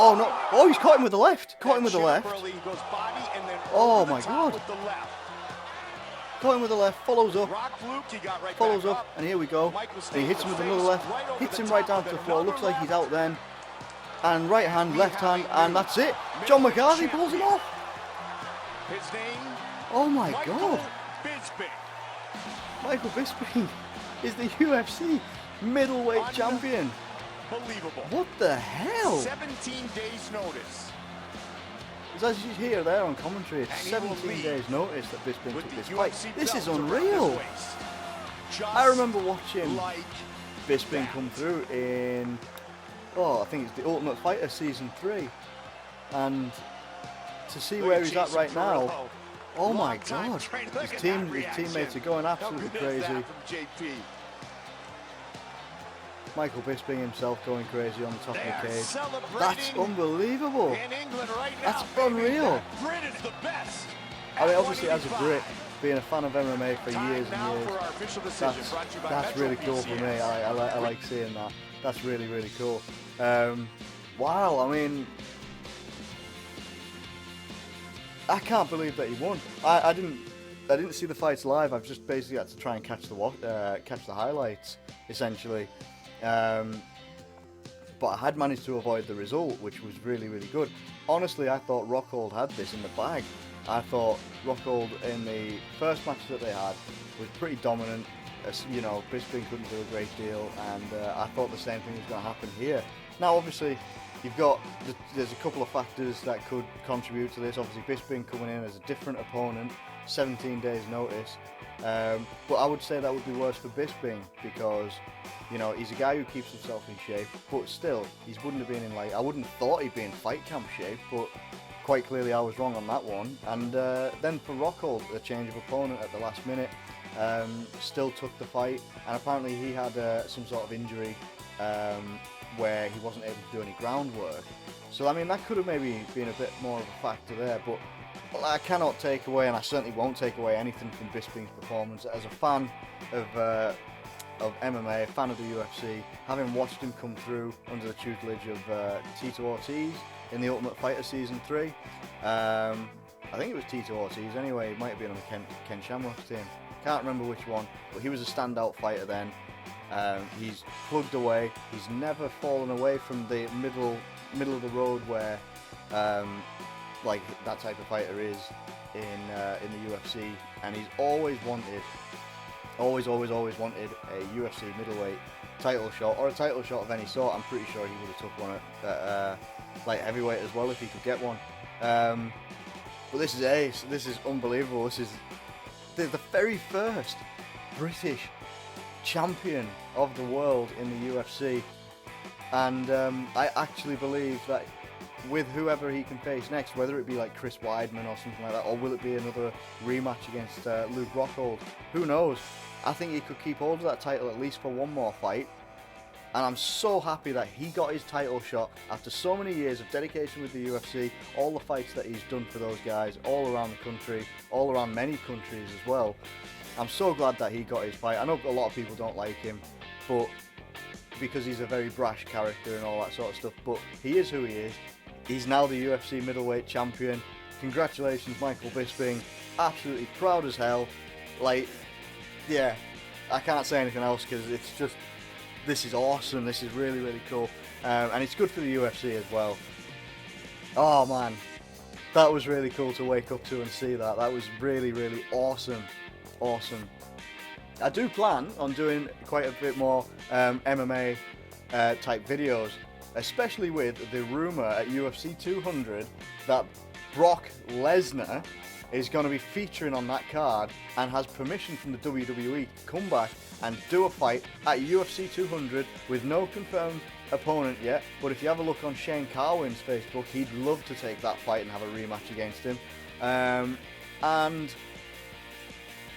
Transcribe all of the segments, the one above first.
Oh no! Oh, he's caught him with the left. Caught him with the left. Oh my God! Caught him with the left. Follows up. Follows up, and here we go. And he hits him with another left. Hits him right down to the floor. Looks like he's out then. And right hand, left hand, and that's it. John McCarthy pulls him off. Oh my God! Michael Bisping is the UFC middleweight champion. Unbelievable. What the hell? 17 days notice. As you hear there on commentary, it's 17 days notice that Bisping took this fight. This is unreal. I remember watching Bisping come through in, I think it's the Ultimate Fighter Season 3. And to see where he's at right now, oh my God. His teammates are going absolutely crazy. Michael Bisping himself going crazy on the top of the cage. That's unbelievable. That's unreal. I mean, obviously as a Brit, being a fan of MMA for years and years, that's really cool for me. I like seeing that. That's really, really cool. Wow, I mean, I can't believe that he won. I didn't see the fights live. I've just basically had to try and catch the highlights, essentially. But I had managed to avoid the result, which was really, really good. Honestly, I thought Rockhold had this in the bag. I thought Rockhold in the first match that they had was pretty dominant. You know, Bisping couldn't do a great deal, and I thought the same thing was going to happen here. Now, obviously, there's a couple of factors that could contribute to this. Obviously, Bisping coming in as a different opponent, 17 days notice. But I would say that would be worse for Bisping because, you know, he's a guy who keeps himself in shape, but still, he wouldn't have been in, I wouldn't have thought he'd be in fight camp shape, but quite clearly I was wrong on that one. And then for Rockhold, a change of opponent at the last minute, still took the fight, and apparently he had some sort of injury where he wasn't able to do any groundwork. So, I mean, that could have maybe been a bit more of a factor there, but I cannot take away, and I certainly won't take away anything from Bisping's performance. As a fan of MMA, a fan of the UFC, having watched him come through under the tutelage of Tito Ortiz in the Ultimate Fighter Season 3. I think it was Tito Ortiz anyway, it might have been on the Ken Shamrock's team. Can't remember which one, but he was a standout fighter then. He's plugged away, he's never fallen away from the middle of the road where like that type of fighter is in the UFC, and he's always wanted a UFC middleweight title shot, or a title shot of any sort. I'm pretty sure he would have took one at light heavyweight as well if he could get one. But this is ace. This is unbelievable. This is the very first British champion of the world in the UFC, and I actually believe that with whoever he can face next, whether it be like Chris Weidman or something like that, or will it be another rematch against Luke Rockhold, who knows. I think he could keep hold of that title at least for one more fight, and I'm so happy that he got his title shot after so many years of dedication with the UFC, all the fights that he's done for those guys all around the country, all around many countries as well. I'm so glad that he got his fight. I know a lot of people don't like him, but because he's a very brash character and all that sort of stuff, but he is who he is. He's now the UFC middleweight champion. Congratulations, Michael Bisping. Absolutely proud as hell. Like, yeah, I can't say anything else because it's just, this is awesome. This is really, really cool. And it's good for the UFC as well. Oh man, that was really cool to wake up to and see that. That was really, really awesome. Awesome. I do plan on doing quite a bit more MMA type videos, especially with the rumour at UFC 200 that Brock Lesnar is going to be featuring on that card and has permission from the WWE to come back and do a fight at UFC 200 with no confirmed opponent yet. But if you have a look on Shane Carwin's Facebook, he'd love to take that fight and have a rematch against him. And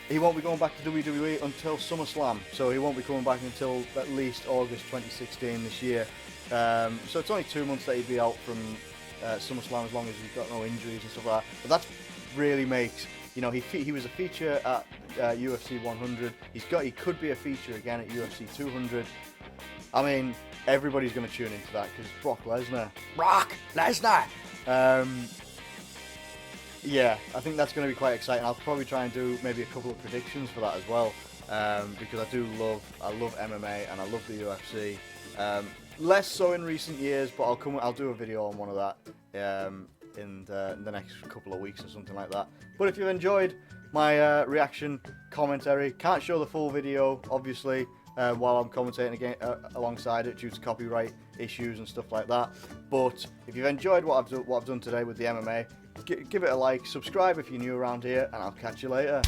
he won't be going back to WWE until SummerSlam, so he won't be coming back until at least August 2016 this year. So it's only 2 months that he'd be out from SummerSlam, as long as he's got no injuries and stuff like that. But that really makes, you know, he was a feature at UFC 100. He could be a feature again at UFC 200. I mean, everybody's going to tune into that because Brock Lesnar. Yeah, I think that's going to be quite exciting. I'll probably try and do maybe a couple of predictions for that as well, because I love MMA and I love the UFC. Less so in recent years, but I'll do a video on one of that in the next couple of weeks or something like that. But if you've enjoyed my reaction commentary, can't show the full video obviously while I'm commentating again alongside it due to copyright issues and stuff like that. But if you've enjoyed what I've done today with the MMA, give it a like, subscribe if you're new around here, and I'll catch you later.